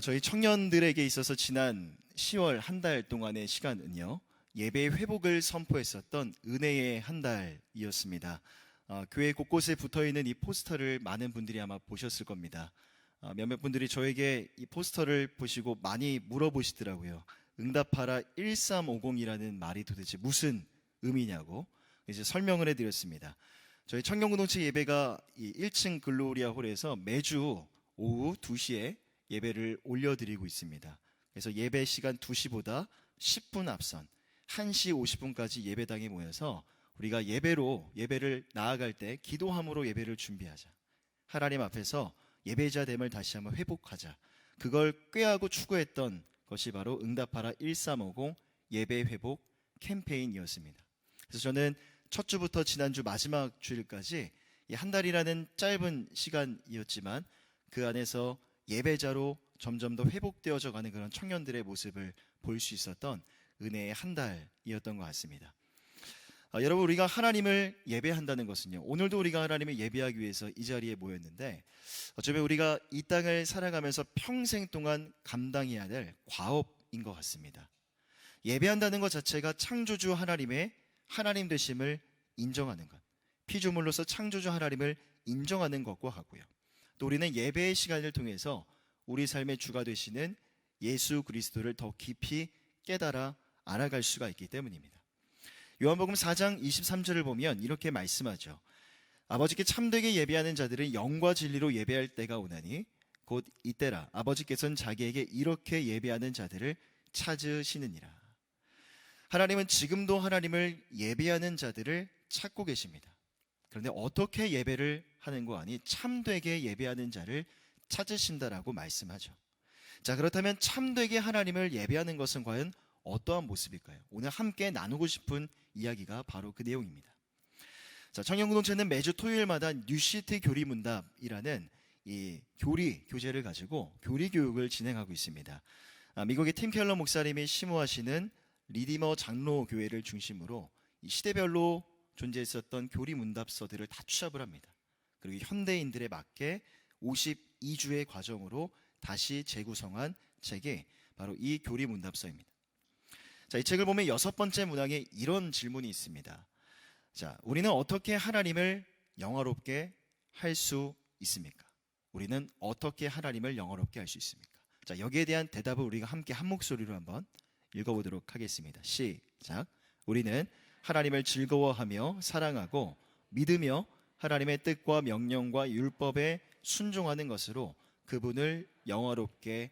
저희 청년들에게 있어서 지난 10월 한 달 동안의 시간은요, 예배의 회복을 선포했었던 은혜의 한 달이었습니다. 교회 곳곳에 붙어있는 이 포스터를 많은 분들이 아마 보셨을 겁니다. 몇몇 분들이 저에게 이 포스터를 보시고 많이 물어보시더라고요. 응답하라 1350이라는 말이 도대체 무슨 의미냐고 이제 설명을 해드렸습니다. 저희 청년공동체 예배가 이 1층 글로리아 홀에서 매주 오후 2시에 예배를 올려드리고 있습니다. 그래서 예배 시간 2시보다 10분 앞선 1시 50분까지 예배당에 모여서 우리가 예배를 나아갈 때 기도함으로 예배를 준비하자. 하나님 앞에서 예배자됨을 다시 한번 회복하자. 그걸 꾀하고 추구했던 것이 바로 응답하라 1350 예배 회복 캠페인이었습니다. 그래서 저는 첫 주부터 지난주 마지막 주일까지 이 한 달이라는 짧은 시간이었지만 그 안에서 예배자로 점점 더 회복되어져 가는 그런 청년들의 모습을 볼 수 있었던 은혜의 한 달이었던 것 같습니다. 여러분, 우리가 하나님을 예배한다는 것은요, 오늘도 우리가 하나님을 예배하기 위해서 이 자리에 모였는데 어쩌면 우리가 이 땅을 살아가면서 평생 동안 감당해야 될 과업인 것 같습니다. 예배한다는 것 자체가 창조주 하나님의 하나님 되심을 인정하는 것, 피조물로서 창조주 하나님을 인정하는 것과 같고요. 또 우리는 예배의 시간을 통해서 우리 삶의 주가 되시는 예수 그리스도를 더 깊이 깨달아 알아갈 수가 있기 때문입니다. 요한복음 4장 23절을 보면 이렇게 말씀하죠. 아버지께 참되게 예배하는 자들은 영과 진리로 예배할 때가 오나니 곧 이때라. 아버지께서는 자기에게 이렇게 예배하는 자들을 찾으시느니라. 하나님은 지금도 하나님을 예배하는 자들을 찾고 계십니다. 그런데 어떻게 예배를 하는 거 아니 참되게 예배하는 자를 찾으신다라고 말씀하죠. 자, 그렇다면 참되게 하나님을 예배하는 것은 과연 어떠한 모습일까요? 오늘 함께 나누고 싶은 이야기가 바로 그 내용입니다. 자, 청년공동체는 매주 토요일마다 뉴시트 교리문답이라는 이 교재를 가지고 교리 교육을 진행하고 있습니다. 미국의 팀 켈러 목사님이 심우하시는 리디머 장로교회를 중심으로 이 시대별로 존재했었던 교리문답서들을 다 취합을 합니다. 그리고 현대인들에 맞게 52주의 과정으로 다시 재구성한 책이 바로 이 교리문답서입니다. 자, 이 책을 보면 6번째 문항에 이런 질문이 있습니다. 자, 우리는 어떻게 하나님을 영화롭게 할 수 있습니까? 우리는 어떻게 하나님을 영화롭게 할 수 있습니까? 자, 여기에 대한 대답을 우리가 함께 한 목소리로 한번 읽어보도록 하겠습니다. 시작. 우리는 하나님을 즐거워하며 사랑하고 믿으며 하나님의 뜻과 명령과 율법에 순종하는 것으로 그분을 영화롭게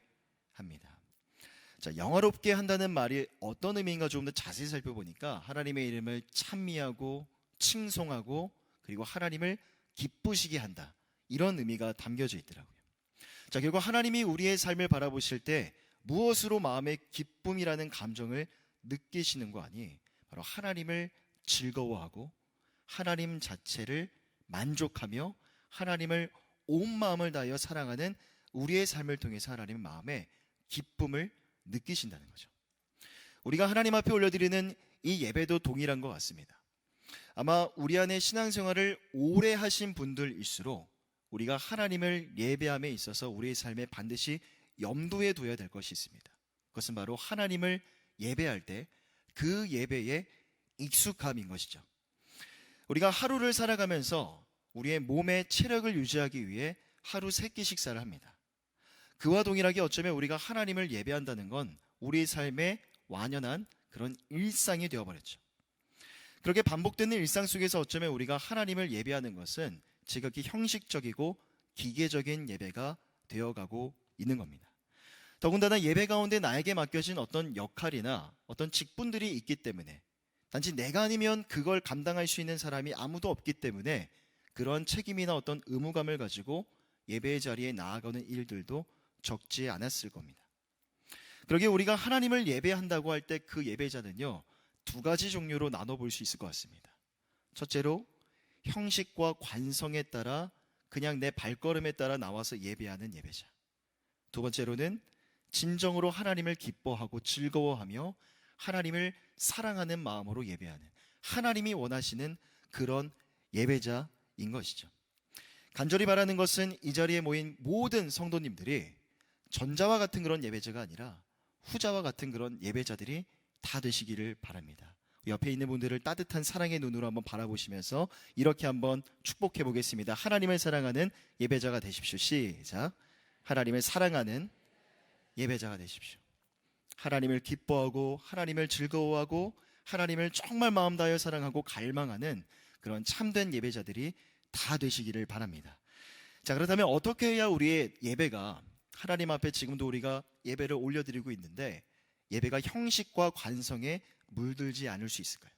합니다. 자, 영화롭게 한다는 말이 어떤 의미인가 조금 더 자세히 살펴보니까 하나님의 이름을 찬미하고 칭송하고 그리고 하나님을 기쁘시게 한다, 이런 의미가 담겨져 있더라고요. 자, 결국 하나님이 우리의 삶을 바라보실 때 무엇으로 마음의 기쁨이라는 감정을 느끼시는 거 아니 바로 하나님을 즐거워하고 하나님 자체를 만족하며 하나님을 온 마음을 다하여 사랑하는 우리의 삶을 통해서 하나님의 마음에 기쁨을 느끼신다는 거죠. 우리가 하나님 앞에 올려드리는 이 예배도 동일한 것 같습니다. 아마 우리 안에 신앙생활을 오래 하신 분들일수록 우리가 하나님을 예배함에 있어서 우리의 삶에 반드시 염두에 둬야 될 것이 있습니다. 그것은 바로 하나님을 예배할 때 그 예배의 익숙함인 것이죠. 우리가 하루를 살아가면서 우리의 몸의 체력을 유지하기 위해 하루 3끼 식사를 합니다. 그와 동일하게 어쩌면 우리가 하나님을 예배한다는 건 우리의 삶의 완연한 그런 일상이 되어버렸죠. 그렇게 반복되는 일상 속에서 어쩌면 우리가 하나님을 예배하는 것은 지극히 형식적이고 기계적인 예배가 되어가고 있는 겁니다. 더군다나 예배 가운데 나에게 맡겨진 어떤 역할이나 어떤 직분들이 있기 때문에 단지 내가 아니면 그걸 감당할 수 있는 사람이 아무도 없기 때문에 그런 책임이나 어떤 의무감을 가지고 예배의 자리에 나아가는 일들도 적지 않았을 겁니다. 그러기에 우리가 하나님을 예배한다고 할 때 그 예배자는요, 2가지 종류로 나눠볼 수 있을 것 같습니다. 첫째로 형식과 관성에 따라 그냥 내 발걸음에 따라 나와서 예배하는 예배자. 두 번째로는 진정으로 하나님을 기뻐하고 즐거워하며 하나님을 사랑하는 마음으로 예배하는, 하나님이 원하시는 그런 예배자인 것이죠. 간절히 바라는 것은 이 자리에 모인 모든 성도님들이 전자와 같은 그런 예배자가 아니라 후자와 같은 그런 예배자들이 다 되시기를 바랍니다. 옆에 있는 분들을 따뜻한 사랑의 눈으로 한번 바라보시면서 이렇게 한번 축복해 보겠습니다. 하나님을 사랑하는 예배자가 되십시오. 시작. 하나님을 사랑하는 예배자가 되십시오. 하나님을 기뻐하고 하나님을 즐거워하고 하나님을 정말 마음 다하여 사랑하고 갈망하는 그런 참된 예배자들이 다 되시기를 바랍니다. 자, 그렇다면 어떻게 해야 우리의 예배가 하나님 앞에 지금도 우리가 예배를 올려드리고 있는데 예배가 형식과 관성에 물들지 않을 수 있을까요?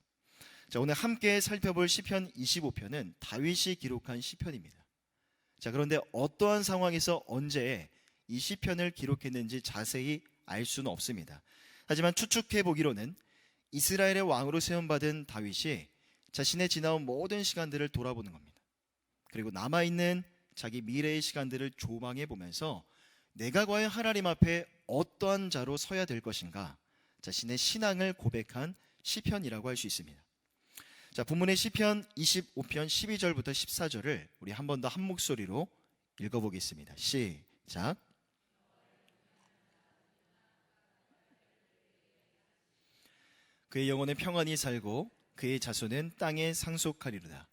자, 오늘 함께 살펴볼 시편 25편은 다윗이 기록한 시편입니다. 자, 그런데 어떠한 상황에서 언제 이 시편을 기록했는지 자세히 알 수는 없습니다. 하지만 추측해 보기로는 이스라엘의 왕으로 세움받은 다윗이 자신의 지나온 모든 시간들을 돌아보는 겁니다. 그리고 남아있는 자기 미래의 시간들을 조망해 보면서 내가 과연 하나님 앞에 어떠한 자로 서야 될 것인가, 자신의 신앙을 고백한 시편이라고 할 수 있습니다. 자, 본문의 시편 25편 12절부터 14절을 우리 한 번 더 한 목소리로 읽어보겠습니다. 시작. 그의 영혼은 평안히 살고 그의 자손은 땅에 상속하리로다.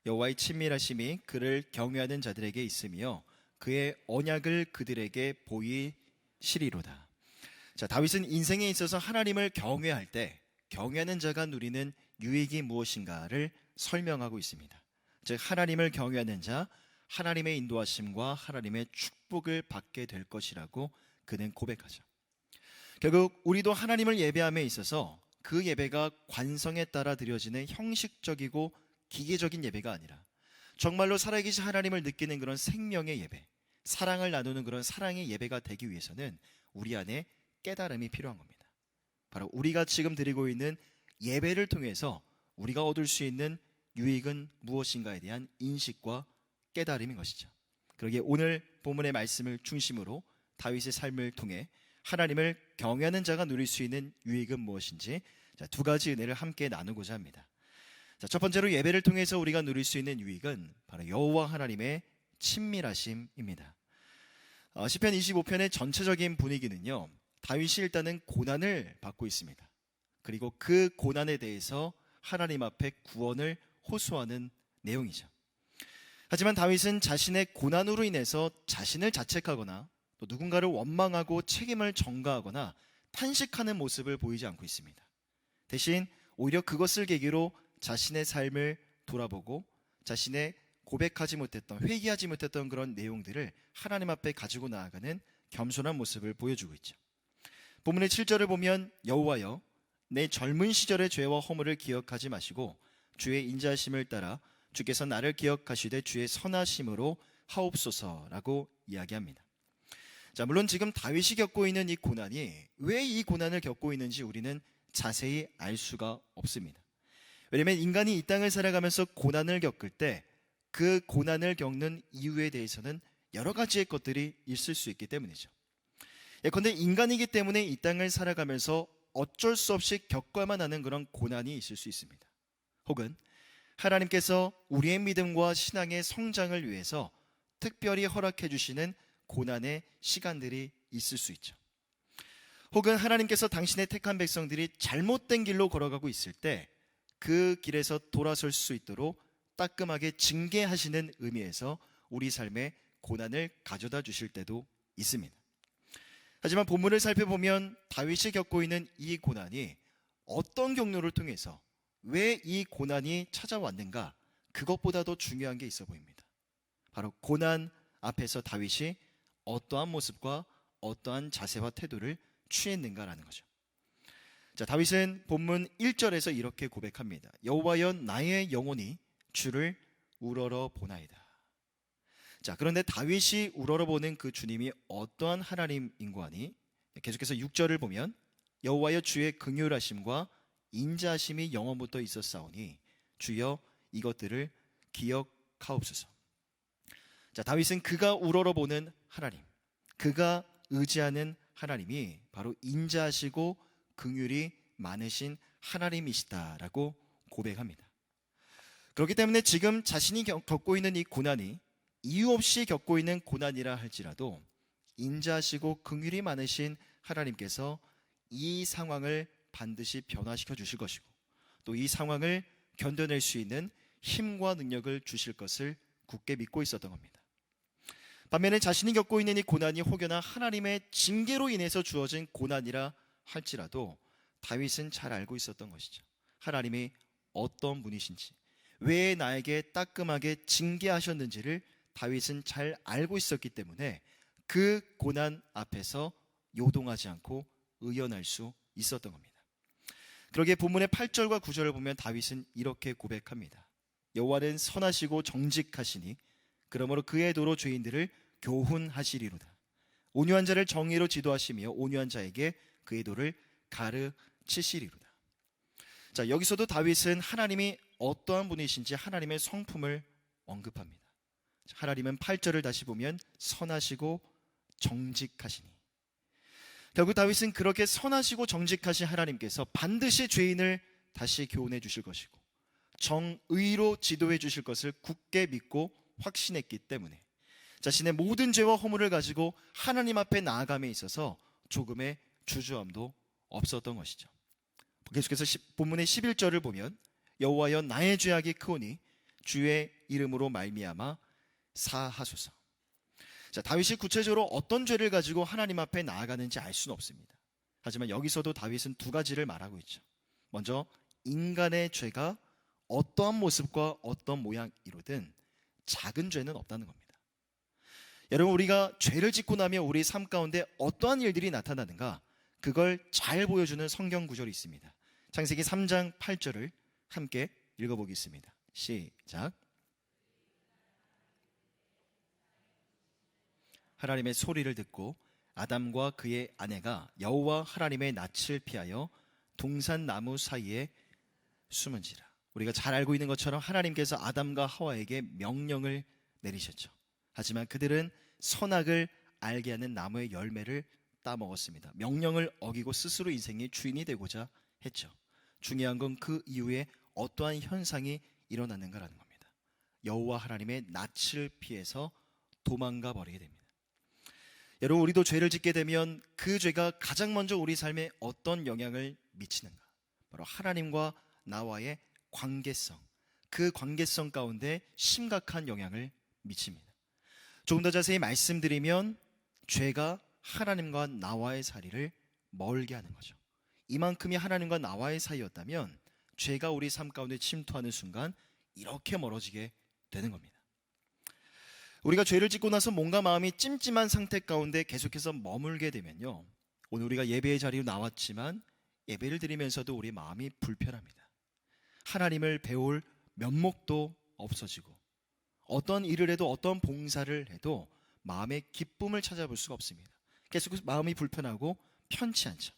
여호와의 친밀하심이 그를 경외하는 자들에게 있으며 그의 언약을 그들에게 보이시리로다. 자, 다윗은 인생에 있어서 하나님을 경외할 때 경외하는 자가 누리는 유익이 무엇인가를 설명하고 있습니다. 즉, 하나님을 경외하는 자, 하나님의 인도하심과 하나님의 축복을 받게 될 것이라고 그는 고백하죠. 결국 우리도 하나님을 예배함에 있어서 그 예배가 관성에 따라 드려지는 형식적이고 기계적인 예배가 아니라 정말로 살아계신 하나님을 느끼는 그런 생명의 예배, 사랑을 나누는 그런 사랑의 예배가 되기 위해서는 우리 안에 깨달음이 필요한 겁니다. 바로 우리가 지금 드리고 있는 예배를 통해서 우리가 얻을 수 있는 유익은 무엇인가에 대한 인식과 깨달음인 것이죠. 그러기에 오늘 본문의 말씀을 중심으로 다윗의 삶을 통해 하나님을 경외하는 자가 누릴 수 있는 유익은 무엇인지 두 가지 은혜를 함께 나누고자 합니다. 자, 첫 번째로 예배를 통해서 우리가 누릴 수 있는 유익은 바로 여호와 하나님의 친밀하심입니다. 시편 25편의 전체적인 분위기는요, 다윗이 일단은 고난을 받고 있습니다. 그리고 그 고난에 대해서 하나님 앞에 구원을 호소하는 내용이죠. 하지만 다윗은 자신의 고난으로 인해서 자신을 자책하거나 또 누군가를 원망하고 책임을 전가하거나 탄식하는 모습을 보이지 않고 있습니다. 대신 오히려 그것을 계기로 자신의 삶을 돌아보고 자신의 고백하지 못했던, 회개하지 못했던 그런 내용들을 하나님 앞에 가지고 나아가는 겸손한 모습을 보여주고 있죠. 본문의 7절을 보면 여호와여, 내 젊은 시절의 죄와 허물을 기억하지 마시고 주의 인자하심을 따라 주께서 나를 기억하시되 주의 선하심으로 하옵소서라고 이야기합니다. 자, 물론 지금 다윗이 겪고 있는 이 고난이 왜 이 고난을 겪고 있는지 우리는 자세히 알 수가 없습니다. 왜냐하면 인간이 이 땅을 살아가면서 고난을 겪을 때 그 고난을 겪는 이유에 대해서는 여러 가지의 것들이 있을 수 있기 때문이죠. 예컨대 인간이기 때문에 이 땅을 살아가면서 어쩔 수 없이 겪어야만 하는 그런 고난이 있을 수 있습니다. 혹은 하나님께서 우리의 믿음과 신앙의 성장을 위해서 특별히 허락해 주시는 고난의 시간들이 있을 수 있죠. 혹은 하나님께서 당신의 택한 백성들이 잘못된 길로 걸어가고 있을 때 그 길에서 돌아설 수 있도록 따끔하게 징계하시는 의미에서 우리 삶에 고난을 가져다 주실 때도 있습니다. 하지만 본문을 살펴보면 다윗이 겪고 있는 이 고난이 어떤 경로를 통해서 왜 이 고난이 찾아왔는가, 그것보다 더 중요한 게 있어 보입니다. 바로 고난 앞에서 다윗이 어떠한 모습과 어떠한 자세와 태도를 취했는가라는 거죠. 자, 다윗은 본문 1절에서 이렇게 고백합니다. 여호와여, 나의 영혼이 주를 우러러 보나이다. 자, 그런데 다윗이 우러러보는 그 주님이 어떠한 하나님인고 하니 계속해서 6절을 보면 여호와여, 주의 긍휼하심과 인자하심이 영원부터 있었사오니 주여 이것들을 기억하옵소서. 자, 다윗은 그가 우러러보는 하나님, 그가 의지하는 하나님이 바로 인자하시고 긍휼이 많으신 하나님이시다라고 고백합니다. 그렇기 때문에 지금 자신이 겪고 있는 이 고난이 이유 없이 겪고 있는 고난이라 할지라도 인자하시고 긍휼이 많으신 하나님께서 이 상황을 반드시 변화시켜 주실 것이고 또 이 상황을 견뎌낼 수 있는 힘과 능력을 주실 것을 굳게 믿고 있었던 겁니다. 반면에 자신이 겪고 있는 이 고난이 혹여나 하나님의 징계로 인해서 주어진 고난이라 할지라도 다윗은 잘 알고 있었던 것이죠. 하나님이 어떤 분이신지, 왜 나에게 따끔하게 징계하셨는지를 다윗은 잘 알고 있었기 때문에 그 고난 앞에서 요동하지 않고 의연할 수 있었던 겁니다. 그러기에 본문의 8절과 9절을 보면 다윗은 이렇게 고백합니다. 여호와는 선하시고 정직하시니 그러므로 그의 도로 죄인들을 교훈하시리로다. 온유한 자를 정의로 지도하시며 온유한 자에게 그의 도를 가르치시리로다. 자, 여기서도 다윗은 하나님이 어떠한 분이신지 하나님의 성품을 언급합니다. 하나님은 8절을 다시 보면 선하시고 정직하시니, 결국 다윗은 그렇게 선하시고 정직하신 하나님께서 반드시 죄인을 다시 교훈해 주실 것이고 정의로 지도해 주실 것을 굳게 믿고 확신했기 때문에 자신의 모든 죄와 허물을 가지고 하나님 앞에 나아감에 있어서 조금의 주저함도 없었던 것이죠. 계속해서 본문의 11절을 보면 여호와여 나의 죄악이 크오니 주의 이름으로 말미암아 사하소서. 자, 다윗이 구체적으로 어떤 죄를 가지고 하나님 앞에 나아가는지 알 수는 없습니다. 하지만 여기서도 다윗은 두 가지를 말하고 있죠. 먼저 인간의 죄가 어떠한 모습과 어떤 모양이로든 작은 죄는 없다는 겁니다. 여러분, 우리가 죄를 짓고 나면 우리 삶 가운데 어떠한 일들이 나타나는가, 그걸 잘 보여주는 성경 구절이 있습니다. 창세기 3장 8절을 함께 읽어보겠습니다. 시작. 하나님의 소리를 듣고 아담과 그의 아내가 여호와 하나님의 낯을 피하여 동산나무 사이에 숨은지라. 우리가 잘 알고 있는 것처럼 하나님께서 아담과 하와에게 명령을 내리셨죠. 하지만 그들은 선악을 알게 하는 나무의 열매를 따먹었습니다. 명령을 어기고 스스로 인생의 주인이 되고자 했죠. 중요한 건 그 이후에 어떠한 현상이 일어났는가라는 겁니다. 여호와 하나님의 낯을 피해서 도망가 버리게 됩니다. 여러분, 우리도 죄를 짓게 되면 그 죄가 가장 먼저 우리 삶에 어떤 영향을 미치는가? 바로 하나님과 나와의 관계성, 그 관계성 가운데 심각한 영향을 미칩니다. 조금 더 자세히 말씀드리면 죄가 하나님과 나와의 사이를 멀게 하는 거죠. 이만큼이 하나님과 나와의 사이였다면 죄가 우리 삶 가운데 침투하는 순간 이렇게 멀어지게 되는 겁니다. 우리가 죄를 짓고 나서 뭔가 마음이 찜찜한 상태 가운데 계속해서 머물게 되면요, 오늘 우리가 예배의 자리로 나왔지만 예배를 드리면서도 우리 마음이 불편합니다. 하나님을 배울 면목도 없어지고 어떤 일을 해도 어떤 봉사를 해도 마음의 기쁨을 찾아볼 수가 없습니다. 계속 마음이 불편하고 편치 않죠.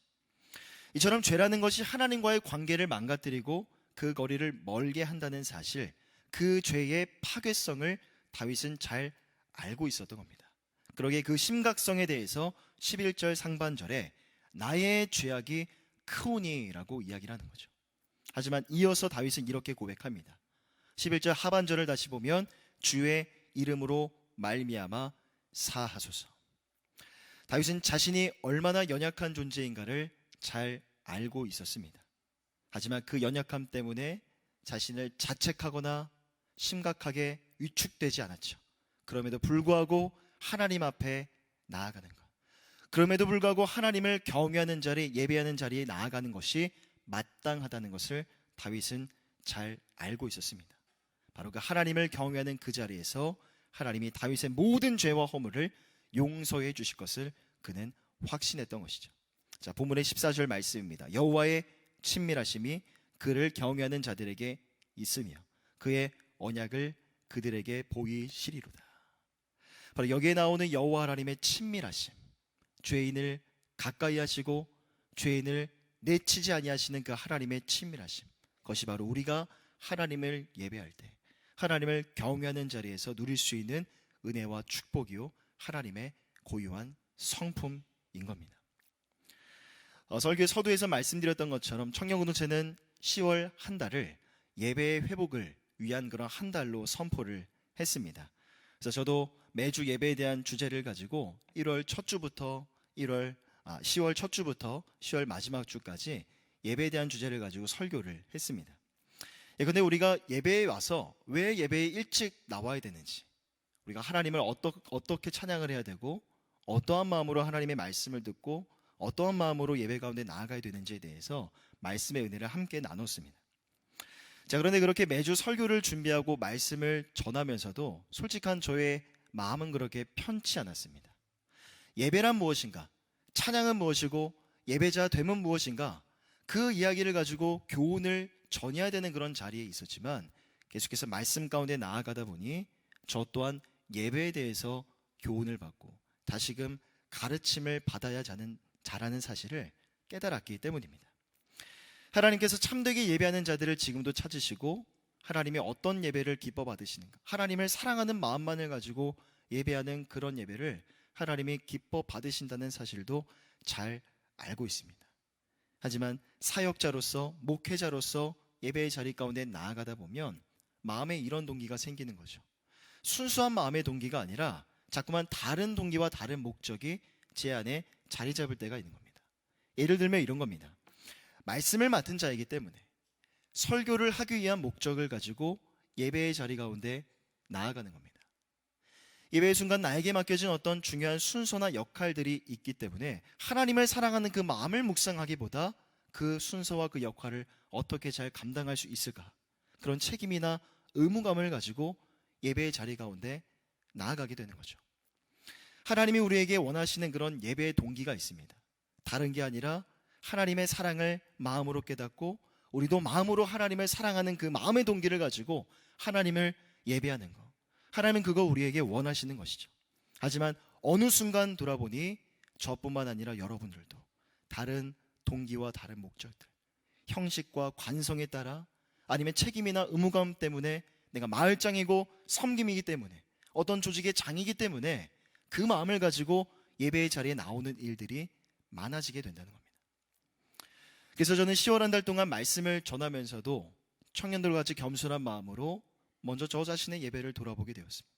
이처럼 죄라는 것이 하나님과의 관계를 망가뜨리고 그 거리를 멀게 한다는 사실, 그 죄의 파괴성을 다윗은 잘 알고 있었던 겁니다. 그러기에 그 심각성에 대해서 11절 상반절에 나의 죄악이 크오니라고 이야기를 하는 거죠. 하지만 이어서 다윗은 이렇게 고백합니다. 11절 하반절을 다시 보면 주의 이름으로 말미암아 사하소서. 다윗은 자신이 얼마나 연약한 존재인가를 잘 알고 있었습니다. 하지만 그 연약함 때문에 자신을 자책하거나 심각하게 위축되지 않았죠. 그럼에도 불구하고 하나님 앞에 나아가는 것, 그럼에도 불구하고 하나님을 경외하는 자리, 예배하는 자리에 나아가는 것이 마땅하다는 것을 다윗은 잘 알고 있었습니다. 바로 그 하나님을 경외하는 그 자리에서 하나님이 다윗의 모든 죄와 허물을 용서해 주실 것을 그는 확신했던 것이죠. 자, 본문의 14절 말씀입니다. 여호와의 친밀하심이 그를 경외하는 자들에게 있으며 그의 언약을 그들에게 보이시리로다. 바로 여기에 나오는 여호와 하나님의 친밀하심, 죄인을 가까이 하시고 죄인을 내치지 아니하시는 그 하나님의 친밀하심, 그것이 바로 우리가 하나님을 예배할 때 하나님을 경외하는 자리에서 누릴 수 있는 은혜와 축복이요 하나님의 고유한 성품인 겁니다. 설교 서두에서 말씀드렸던 것처럼 청년공동체는 10월 한 달을 예배의 회복을 위한 그런 한 달로 선포를 했습니다. 그래서 저도 매주 예배에 대한 주제를 가지고 10월 첫 주부터 10월 마지막 주까지 예배에 대한 주제를 가지고 설교를 했습니다. 근데 우리가 예배에 와서 왜 예배에 일찍 나와야 되는지, 우리가 하나님을 어떻게 찬양을 해야 되고 어떠한 마음으로 하나님의 말씀을 듣고 어떠한 마음으로 예배 가운데 나아가야 되는지에 대해서 말씀의 은혜를 함께 나눴습니다. 자, 그런데 그렇게 매주 설교를 준비하고 말씀을 전하면서도 솔직한 저의 마음은 그렇게 편치 않았습니다. 예배란 무엇인가? 찬양은 무엇이고 예배자 됨은 무엇인가? 그 이야기를 가지고 교훈을 전해야 되는 그런 자리에 있었지만 계속해서 말씀 가운데 나아가다 보니 저 또한 예배에 대해서 교훈을 받고 다시금 가르침을 받아야 자라는 사실을 깨달았기 때문입니다. 하나님께서 참되게 예배하는 자들을 지금도 찾으시고 하나님이 어떤 예배를 기뻐 받으시는가, 하나님을 사랑하는 마음만을 가지고 예배하는 그런 예배를 하나님이 기뻐 받으신다는 사실도 잘 알고 있습니다. 하지만 사역자로서, 목회자로서 예배의 자리 가운데 나아가다 보면 마음에 이런 동기가 생기는 거죠. 순수한 마음의 동기가 아니라 자꾸만 다른 동기와 다른 목적이 제 안에 자리 잡을 때가 있는 겁니다. 예를 들면 이런 겁니다. 말씀을 맡은 자이기 때문에 설교를 하기 위한 목적을 가지고 예배의 자리 가운데 나아가는 겁니다. 예배의 순간 나에게 맡겨진 어떤 중요한 순서나 역할들이 있기 때문에 하나님을 사랑하는 그 마음을 묵상하기보다 그 순서와 그 역할을 어떻게 잘 감당할 수 있을까, 그런 책임이나 의무감을 가지고 예배의 자리 가운데 나아가게 되는 거죠. 하나님이 우리에게 원하시는 그런 예배의 동기가 있습니다. 다른 게 아니라 하나님의 사랑을 마음으로 깨닫고 우리도 마음으로 하나님을 사랑하는 그 마음의 동기를 가지고 하나님을 예배하는 것, 하나님은 그거 우리에게 원하시는 것이죠. 하지만 어느 순간 돌아보니 저뿐만 아니라 여러분들도 다른 동기와 다른 목적들, 형식과 관성에 따라 아니면 책임이나 의무감 때문에, 내가 마을장이고 섬김이기 때문에, 어떤 조직의 장이기 때문에 그 마음을 가지고 예배의 자리에 나오는 일들이 많아지게 된다는 겁니다. 그래서 저는 10월 한 달 동안 말씀을 전하면서도 청년들과 같이 겸손한 마음으로 먼저 저 자신의 예배를 돌아보게 되었습니다.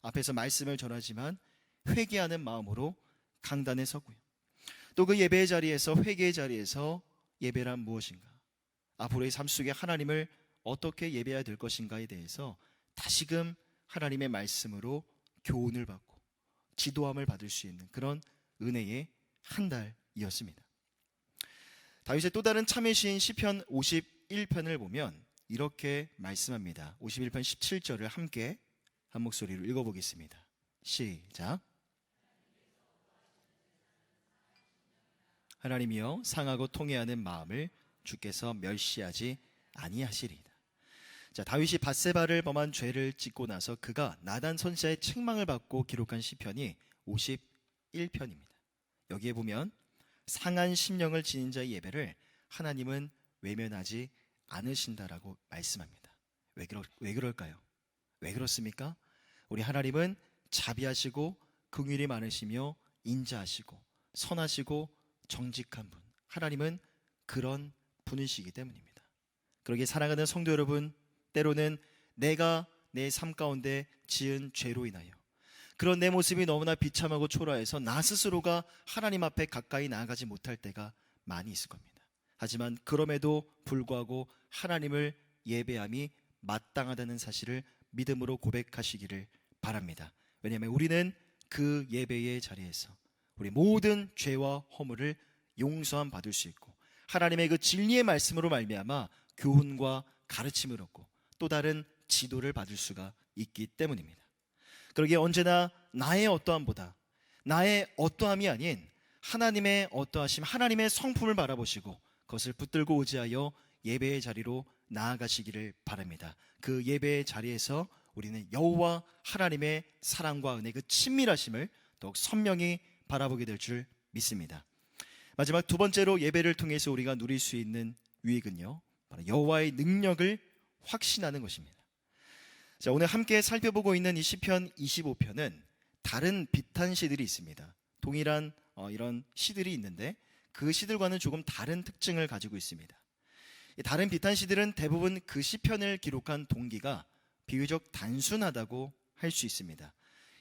앞에서 말씀을 전하지만 회개하는 마음으로 강단에 서고요. 또 그 예배의 자리에서, 회개의 자리에서 예배란 무엇인가, 앞으로의 삶 속에 하나님을 어떻게 예배해야 될 것인가에 대해서 다시금 하나님의 말씀으로 교훈을 받고 지도함을 받을 수 있는 그런 은혜의 한 달이었습니다. 다윗의 또 다른 참회 시인 시편 51편을 보면 이렇게 말씀합니다. 51편 17절을 함께 한 목소리로 읽어보겠습니다. 시작. 하나님이여, 상하고 통회하는 마음을 주께서 멸시하지 아니하시리이다. 자, 다윗이 밧세바를 범한 죄를 짓고 나서 그가 나단 선지자의 책망을 받고 기록한 시편이 51편입니다. 여기에 보면 상한 심령을 지닌 자의 예배를 하나님은 외면하지 않으신다라고 말씀합니다. 왜 그럴까요? 왜 그렇습니까? 우리 하나님은 자비하시고 긍휼이 많으시며 인자하시고 선하시고 정직한 분, 하나님은 그런 분이시기 때문입니다. 그러기에 사랑하는 성도 여러분, 때로는 내가 내 삶 가운데 지은 죄로 인하여 그런 내 모습이 너무나 비참하고 초라해서 나 스스로가 하나님 앞에 가까이 나아가지 못할 때가 많이 있을 겁니다. 하지만 그럼에도 불구하고 하나님을 예배함이 마땅하다는 사실을 믿음으로 고백하시기를 바랍니다. 왜냐하면 우리는 그 예배의 자리에서 우리 모든 죄와 허물을 용서함 받을 수 있고 하나님의 그 진리의 말씀으로 말미암아 교훈과 가르침을 얻고 또 다른 지도를 받을 수가 있기 때문입니다. 그러기에 언제나 나의 어떠함보다, 나의 어떠함이 아닌 하나님의 어떠하심, 하나님의 성품을 바라보시고 그것을 붙들고 의지하여 예배의 자리로 나아가시기를 바랍니다. 그 예배의 자리에서 우리는 여호와 하나님의 사랑과 은혜, 그 친밀하심을 더욱 선명히 바라보게 될 줄 믿습니다. 마지막 두 번째로 예배를 통해서 우리가 누릴 수 있는 유익은요, 바로 여호와의 능력을 확신하는 것입니다. 자, 오늘 함께 살펴보고 있는 이 시편 25편은 다른 비탄 시들이 있습니다. 동일한 이런 시들이 있는데 그 시들과는 조금 다른 특징을 가지고 있습니다. 다른 비탄 시들은 대부분 그 시편을 기록한 동기가 비교적 단순하다고 할 수 있습니다.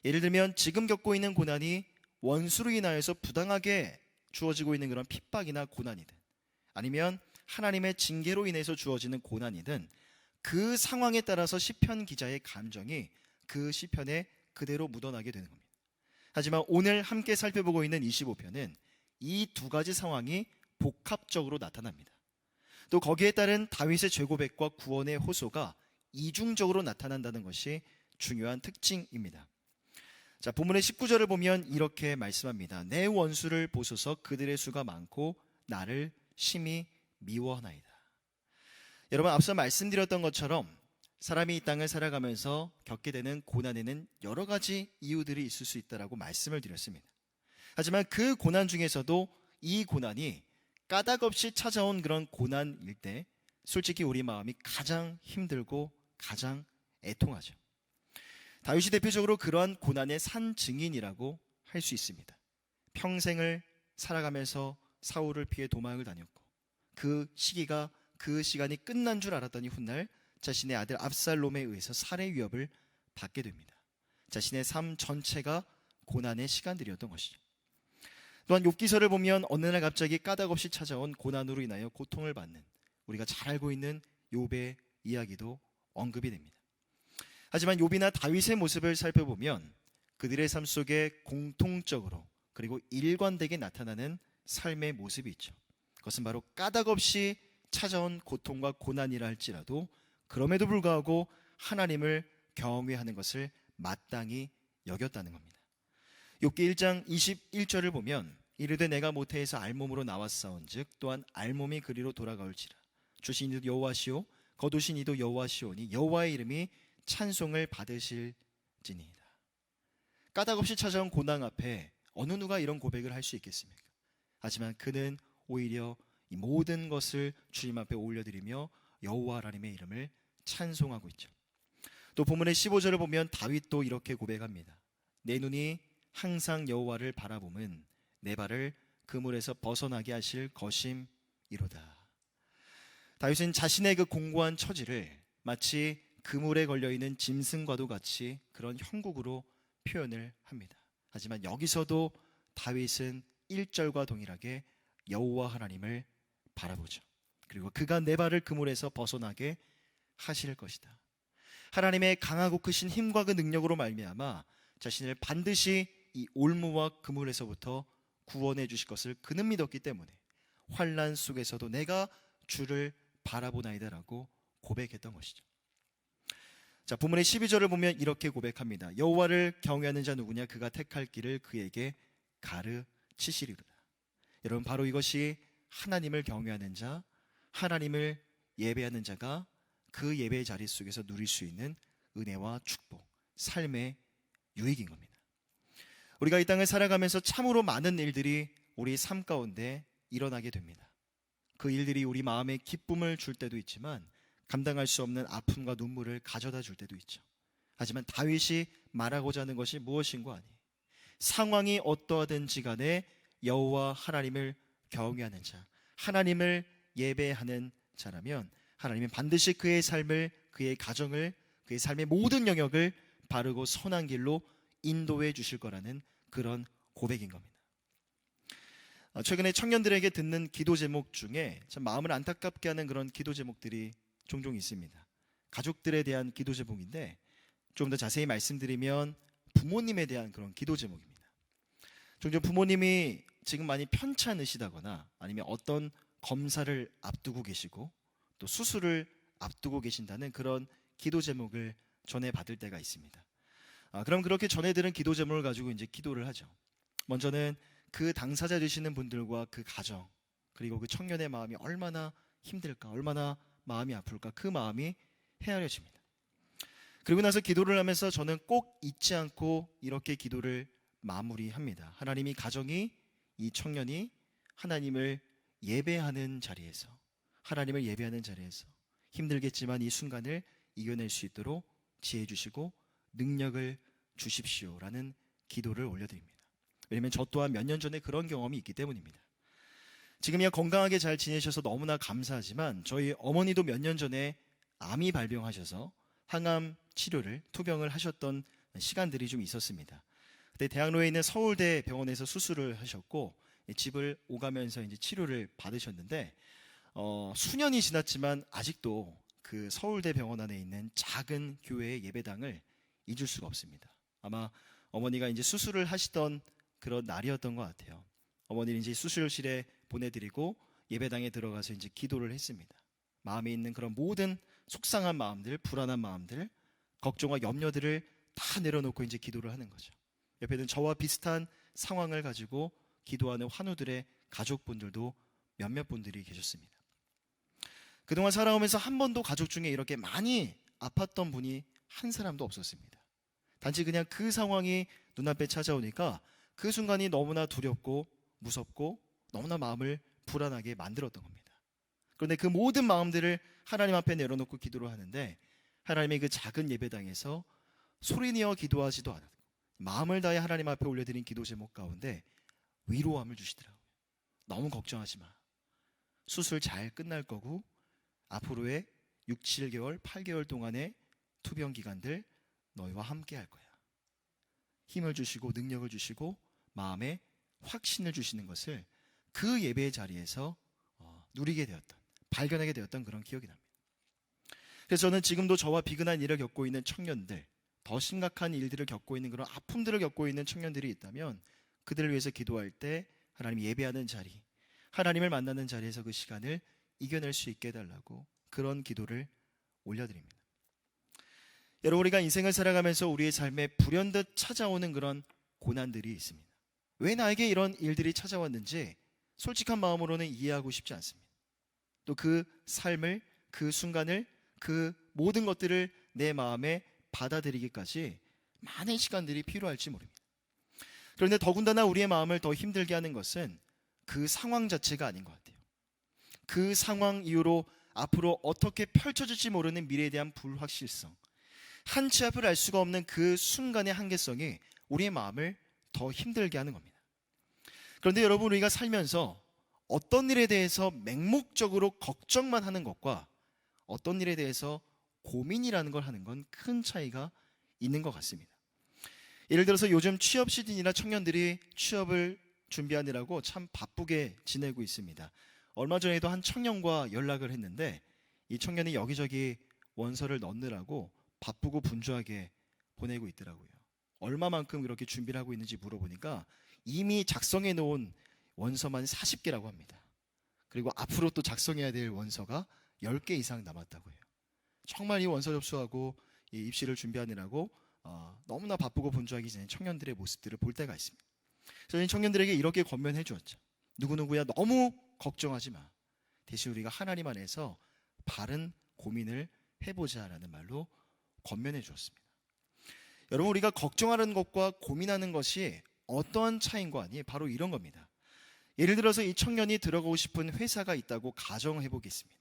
예를 들면 지금 겪고 있는 고난이 원수로 인하여서 부당하게 주어지고 있는 그런 핍박이나 고난이든, 아니면 하나님의 징계로 인해서 주어지는 고난이든, 그 상황에 따라서 시편 기자의 감정이 그 시편에 그대로 묻어나게 되는 겁니다. 하지만 오늘 함께 살펴보고 있는 25편은 이 두 가지 상황이 복합적으로 나타납니다. 또 거기에 따른 다윗의 죄고백과 구원의 호소가 이중적으로 나타난다는 것이 중요한 특징입니다. 자, 본문의 19절을 보면 이렇게 말씀합니다. 내 원수를 보소서, 그들의 수가 많고 나를 심히 미워하나이다. 여러분, 앞서 말씀드렸던 것처럼 사람이 이 땅을 살아가면서 겪게 되는 고난에는 여러 가지 이유들이 있을 수 있다라고 말씀을 드렸습니다. 하지만 그 고난 중에서도 이 고난이 까닭없이 찾아온 그런 고난일 때 솔직히 우리 마음이 가장 힘들고 가장 애통하죠. 다윗이 대표적으로 그러한 고난의 산 증인이라고 할 수 있습니다. 평생을 살아가면서 사울을 피해 도망을 다녔고, 그 시간이 끝난 줄 알았더니 훗날 자신의 아들 압살롬에 의해서 살해 위협을 받게 됩니다. 자신의 삶 전체가 고난의 시간들이었던 것이죠. 또한 욥기서를 보면 어느 날 갑자기 까닭없이 찾아온 고난으로 인하여 고통을 받는, 우리가 잘 알고 있는 욥의 이야기도 언급이 됩니다. 하지만 욥이나 다윗의 모습을 살펴보면 그들의 삶 속에 공통적으로 그리고 일관되게 나타나는 삶의 모습이 있죠. 그것은 바로 까닭없이 찾아온 고통과 고난이라 할지라도 그럼에도 불구하고 하나님을 경외하는 것을 마땅히 여겼다는 겁니다. 욥기 1장 21절을 보면 이르되 내가 모태에서 알몸으로 나왔사온즉 또한 알몸이 그리로 돌아가올지라. 주신 이도 여호와시오 거두신 이도 여호와시오니 여호와의 이름이 찬송을 받으실지니이다. 까닭없이 찾아온 고난 앞에 어느 누가 이런 고백을 할 수 있겠습니까? 하지만 그는 오히려 이 모든 것을 주님 앞에 올려드리며 여호와 하나님의 이름을 찬송하고 있죠. 또 본문의 15절을 보면 다윗도 이렇게 고백합니다. 내 눈이 항상 여호와를 바라보면 내 발을 그물에서 벗어나게 하실 것임이로다. 다윗은 자신의 그 공고한 처지를 마치 그물에 걸려있는 짐승과도 같이 그런 형국으로 표현을 합니다. 하지만 여기서도 다윗은 1절과 동일하게 여호와 하나님을 바라보죠. 그리고 그가 내 발을 그물에서 벗어나게 하실 것이다. 하나님의 강하고 크신 힘과 그 능력으로 말미암아 자신을 반드시 이 올무와 그물에서부터 구원해 주실 것을 그는 믿었기 때문에 환난 속에서도 내가 주를 바라보나이다라고 고백했던 것이죠. 자, 본문의 12절을 보면 이렇게 고백합니다. 여호와를 경외하는 자 누구냐? 그가 택할 길을 그에게 가르치시리로다. 여러분, 바로 이것이 하나님을 경외하는 자, 하나님을 예배하는 자가 그 예배의 자리 속에서 누릴 수 있는 은혜와 축복, 삶의 유익인 겁니다. 우리가 이 땅을 살아가면서 참으로 많은 일들이 우리 삶 가운데 일어나게 됩니다. 그 일들이 우리 마음에 기쁨을 줄 때도 있지만 감당할 수 없는 아픔과 눈물을 가져다 줄 때도 있죠. 하지만 다윗이 말하고자 하는 것이 무엇인고 하니 상황이 어떠하든지 간에 여호와 하나님을 경외하는 자, 하나님을 예배하는 자라면 하나님은 반드시 그의 삶을, 그의 가정을, 그의 삶의 모든 영역을 바르고 선한 길로 인도해 주실 거라는 그런 고백인 겁니다. 최근에 청년들에게 듣는 기도 제목 중에 참 마음을 안타깝게 하는 그런 기도 제목들이 종종 있습니다. 가족들에 대한 기도 제목인데 좀 더 자세히 말씀드리면 부모님에 대한 그런 기도 제목입니다. 종종 부모님이 지금 많이 편찮으시다거나 아니면 어떤 검사를 앞두고 계시고 또 수술을 앞두고 계신다는 그런 기도 제목을 전해받을 때가 있습니다. 그럼 그렇게 전해들은 기도 제목을 가지고 이제 기도를 하죠. 먼저는 그 당사자 되시는 분들과 그 가정, 그리고 그 청년의 마음이 얼마나 힘들까, 얼마나 마음이 아플까, 그 마음이 헤아려집니다. 그리고 나서 기도를 하면서 저는 꼭 잊지 않고 이렇게 기도를 마무리합니다. 하나님이 가정이, 이 청년이 하나님을 예배하는 자리에서, 하나님을 예배하는 자리에서 힘들겠지만 이 순간을 이겨낼 수 있도록 지혜 주시고 능력을 주십시오라는 기도를 올려드립니다. 왜냐하면 저 또한 몇 년 전에 그런 경험이 있기 때문입니다. 지금이야 건강하게 잘 지내셔서 너무나 감사하지만 저희 어머니도 몇 년 전에 암이 발병하셔서 항암 치료를, 투병을 하셨던 시간들이 좀 있었습니다. 그때 대학로에 있는 서울대 병원에서 수술을 하셨고 집을 오가면서 이제 치료를 받으셨는데 수년이 지났지만 아직도 그 서울대 병원 안에 있는 작은 교회의 예배당을 잊을 수가 없습니다. 아마 어머니가 이제 수술을 하시던 그런 날이었던 것 같아요. 어머니는 이제 수술실에 보내드리고 예배당에 들어가서 이제 기도를 했습니다. 마음에 있는 그런 모든 속상한 마음들, 불안한 마음들, 걱정과 염려들을 다 내려놓고 이제 기도를 하는 거죠. 옆에는 저와 비슷한 상황을 가지고 기도하는 환우들의 가족분들도 몇몇 분들이 계셨습니다. 그동안 살아오면서 한 번도 가족 중에 이렇게 많이 아팠던 분이 한 사람도 없었습니다. 단지 그냥 그 상황이 눈앞에 찾아오니까 그 순간이 너무나 두렵고 무섭고 너무나 마음을 불안하게 만들었던 겁니다. 그런데 그 모든 마음들을 하나님 앞에 내려놓고 기도를 하는데 하나님의 그 작은 예배당에서 소리내어 기도하지도 않았고 마음을 다해 하나님 앞에 올려드린 기도 제목 가운데 위로함을 주시더라고요. 너무 걱정하지 마. 수술 잘 끝날 거고 앞으로의 6, 7개월, 8개월 동안의 투병 기간들 너희와 함께 할 거야. 힘을 주시고 능력을 주시고 마음에 확신을 주시는 것을 그 예배의 자리에서 누리게 되었던, 발견하게 되었던 그런 기억이 납니다. 그래서 저는 지금도 저와 비근한 일을 겪고 있는 청년들, 더 심각한 일들을 겪고 있는 그런 아픔들을 겪고 있는 청년들이 있다면 그들을 위해서 기도할 때 하나님 예배하는 자리, 하나님을 만나는 자리에서 그 시간을 이겨낼 수 있게 해달라고 그런 기도를 올려드립니다. 여러분, 우리가 인생을 살아가면서 우리의 삶에 불현듯 찾아오는 그런 고난들이 있습니다. 왜 나에게 이런 일들이 찾아왔는지 솔직한 마음으로는 이해하고 싶지 않습니다. 또 그 삶을, 그 순간을, 그 모든 것들을 내 마음에 받아들이기까지 많은 시간들이 필요할지 모릅니다. 그런데 더군다나 우리의 마음을 더 힘들게 하는 것은 그 상황 자체가 아닌 것 같아요. 그 상황 이후로 앞으로 어떻게 펼쳐질지 모르는 미래에 대한 불확실성, 한 치 앞을 알 수가 없는 그 순간의 한계성이 우리의 마음을 더 힘들게 하는 겁니다. 그런데 여러분, 우리가 살면서 어떤 일에 대해서 맹목적으로 걱정만 하는 것과 어떤 일에 대해서 고민이라는 걸 하는 건 큰 차이가 있는 것 같습니다. 예를 들어서 요즘 취업 시즌이나 청년들이 취업을 준비하느라고 참 바쁘게 지내고 있습니다. 얼마 전에도 한 청년과 연락을 했는데 이 청년이 여기저기 원서를 넣느라고 바쁘고 분주하게 보내고 있더라고요. 얼마만큼 이렇게 준비를 하고 있는지 물어보니까 이미 작성해 놓은 원서만 40개라고 합니다. 그리고 앞으로 또 작성해야 될 원서가 10개 이상 남았다고 해요. 정말 이 원서 접수하고 이 입시를 준비하느라고 너무나 바쁘고 분주하게 지낸 청년들의 모습들을 볼 때가 있습니다. 저희는 청년들에게 이렇게 권면해 주었죠. 누구누구야 너무 걱정하지 마. 대신 우리가 하나님 안에서 바른 고민을 해보자라는 말로 권면해 주었습니다. 여러분, 우리가 걱정하는 것과 고민하는 것이 어떠한 차이인 거 아니에요? 바로 이런 겁니다. 예를 들어서 이 청년이 들어가고 싶은 회사가 있다고 가정해 보겠습니다.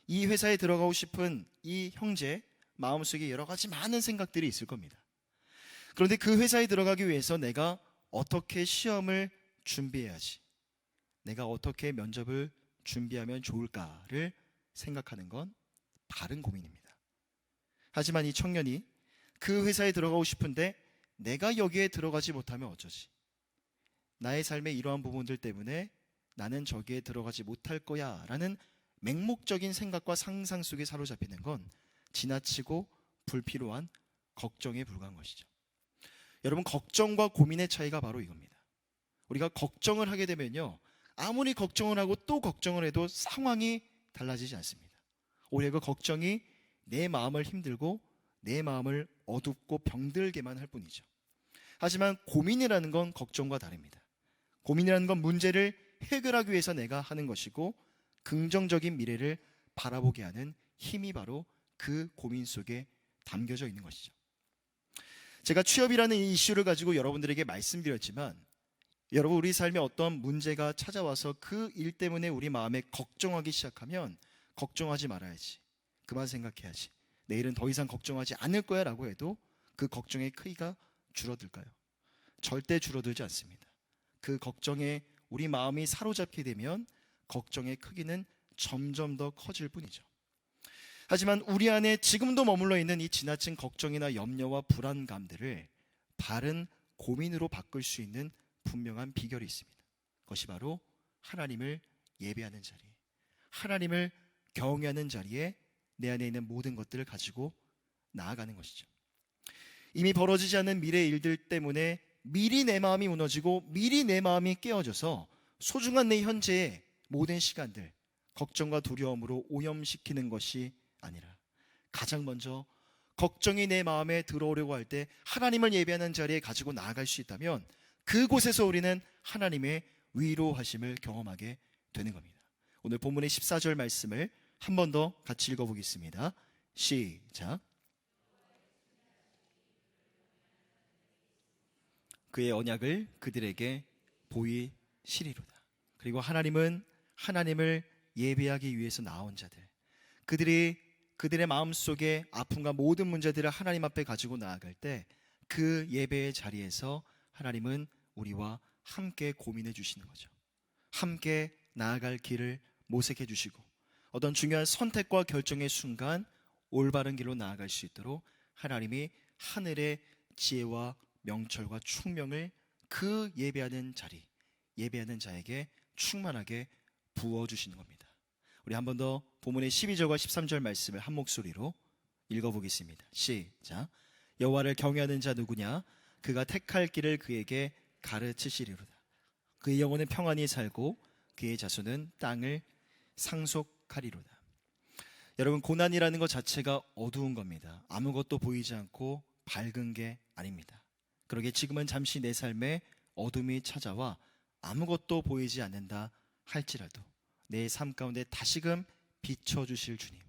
이 회사에 들어가고 싶은 이 형제 마음속에 여러 가지 많은 생각들이 있을 겁니다. 그런데 그 회사에 들어가기 위해서 내가 어떻게 시험을 준비해야지, 내가 어떻게 면접을 준비하면 좋을까를 생각하는 건 바른 고민입니다. 하지만 이 청년이 그 회사에 들어가고 싶은데 내가 여기에 들어가지 못하면 어쩌지? 나의 삶의 이러한 부분들 때문에 나는 저기에 들어가지 못할 거야 라는 맹목적인 생각과 상상 속에 사로잡히는 건 지나치고 불필요한 걱정에 불과한 것이죠. 여러분, 걱정과 고민의 차이가 바로 이겁니다. 우리가 걱정을 하게 되면요, 아무리 걱정을 하고 또 걱정을 해도 상황이 달라지지 않습니다. 오히려 그 걱정이 내 마음을 힘들고 내 마음을 어둡고 병들게만 할 뿐이죠. 하지만 고민이라는 건 걱정과 다릅니다. 고민이라는 건 문제를 해결하기 위해서 내가 하는 것이고 긍정적인 미래를 바라보게 하는 힘이 바로 그 고민 속에 담겨져 있는 것이죠. 제가 취업이라는 이 이슈를 가지고 여러분들에게 말씀드렸지만 여러분, 우리 삶에 어떤 문제가 찾아와서 그 일 때문에 우리 마음에 걱정하기 시작하면 걱정하지 말아야지, 그만 생각해야지, 내일은 더 이상 걱정하지 않을 거야 라고 해도 그 걱정의 크기가 줄어들까요? 절대 줄어들지 않습니다. 그 걱정에 우리 마음이 사로잡게 되면 걱정의 크기는 점점 더 커질 뿐이죠. 하지만 우리 안에 지금도 머물러 있는 이 지나친 걱정이나 염려와 불안감들을 바른 고민으로 바꿀 수 있는 분명한 비결이 있습니다. 그것이 바로 하나님을 예배하는 자리, 하나님을 경외하는 자리에 내 안에 있는 모든 것들을 가지고 나아가는 것이죠. 이미 벌어지지 않은 미래의 일들 때문에 미리 내 마음이 무너지고 미리 내 마음이 깨어져서 소중한 내 현재의 모든 시간들, 걱정과 두려움으로 오염시키는 것이 아니라 가장 먼저 걱정이 내 마음에 들어오려고 할 때 하나님을 예배하는 자리에 가지고 나아갈 수 있다면 그곳에서 우리는 하나님의 위로하심을 경험하게 되는 겁니다. 오늘 본문의 14절 말씀을 한 번 더 같이 읽어보겠습니다. 시작. 그의 언약을 그들에게 보이시리로다. 그리고 하나님은 하나님을 예배하기 위해서 나온 자들, 그들이 그들의 마음속에 아픔과 모든 문제들을 하나님 앞에 가지고 나아갈 때 그 예배의 자리에서 하나님은 우리와 함께 고민해 주시는 거죠. 함께 나아갈 길을 모색해 주시고 어떤 중요한 선택과 결정의 순간 올바른 길로 나아갈 수 있도록 하나님이 하늘의 지혜와 명철과 충명을 그 예배하는 자리, 예배하는 자에게 충만하게 부어주시는 겁니다. 우리 한 번 더 본문의 12절과 13절 말씀을 한 목소리로 읽어보겠습니다. 시작. 여호와를 경외하는 자 누구냐? 그가 택할 길을 그에게 가르치시리로다. 그의 영혼은 평안히 살고 그의 자손은 땅을 상속하리로다. 여러분, 고난이라는 것 자체가 어두운 겁니다. 아무것도 보이지 않고 밝은 게 아닙니다. 그러게 지금은 잠시 내 삶에 어둠이 찾아와 아무것도 보이지 않는다 할지라도 내 삶 가운데 다시금 비춰주실 주님,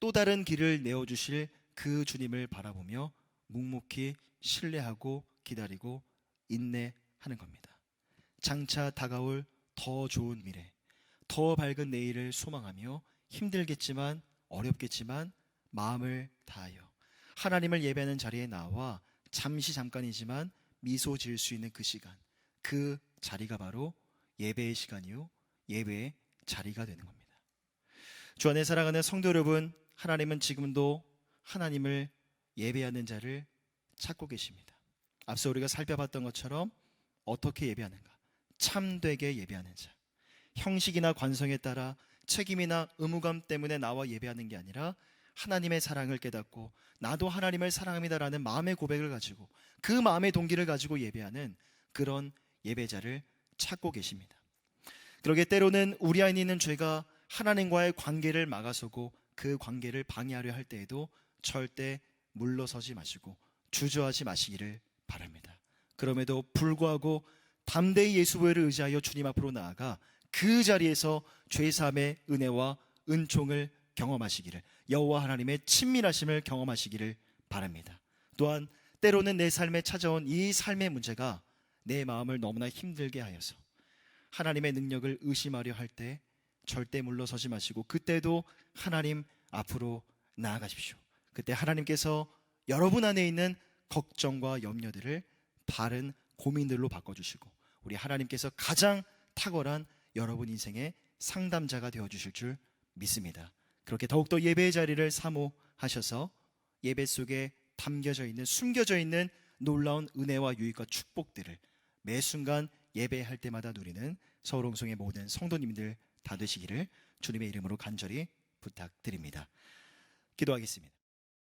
또 다른 길을 내어주실 그 주님을 바라보며 묵묵히 신뢰하고 기다리고 인내하는 겁니다. 장차 다가올 더 좋은 미래, 더 밝은 내일을 소망하며 힘들겠지만 어렵겠지만 마음을 다하여 하나님을 예배하는 자리에 나와 잠깐이지만 미소 지을 수 있는 그 시간, 그 자리가 바로 예배의 시간이요, 예배의 자리가 되는 겁니다. 주 안에 사랑하는 성도 여러분, 하나님은 지금도 하나님을 예배하는 자를 찾고 계십니다. 앞서 우리가 살펴봤던 것처럼 어떻게 예배하는가? 참되게 예배하는 자, 형식이나 관성에 따라 책임이나 의무감 때문에 나와 예배하는 게 아니라 하나님의 사랑을 깨닫고 나도 하나님을 사랑합니다라는 마음의 고백을 가지고 그 마음의 동기를 가지고 예배하는 그런 예배자를 찾고 계십니다. 그러게 때로는 우리 안에 있는 죄가 하나님과의 관계를 막아서고 그 관계를 방해하려 할 때에도 절대 물러서지 마시고 주저하지 마시기를 바랍니다. 그럼에도 불구하고 담대히 예수 보혈을 의지하여 주님 앞으로 나아가 그 자리에서 죄사함의 은혜와 은총을 경험하시기를, 여호와 하나님의 친밀하심을 경험하시기를 바랍니다. 또한 때로는 내 삶에 찾아온 이 삶의 문제가 내 마음을 너무나 힘들게 하여서 하나님의 능력을 의심하려 할 때 절대 물러서지 마시고 그때도 하나님 앞으로 나아가십시오. 그때 하나님께서 여러분 안에 있는 걱정과 염려들을 바른 고민들로 바꿔주시고 우리 하나님께서 가장 탁월한 여러분 인생의 상담자가 되어주실 줄 믿습니다. 그렇게 더욱더 예배의 자리를 사모하셔서 예배 속에 담겨져 있는, 숨겨져 있는 놀라운 은혜와 유익과 축복들을 매 순간 예배할 때마다 누리는 서울홍성의 모든 성도님들 다 되시기를 주님의 이름으로 간절히 부탁드립니다. 기도하겠습니다.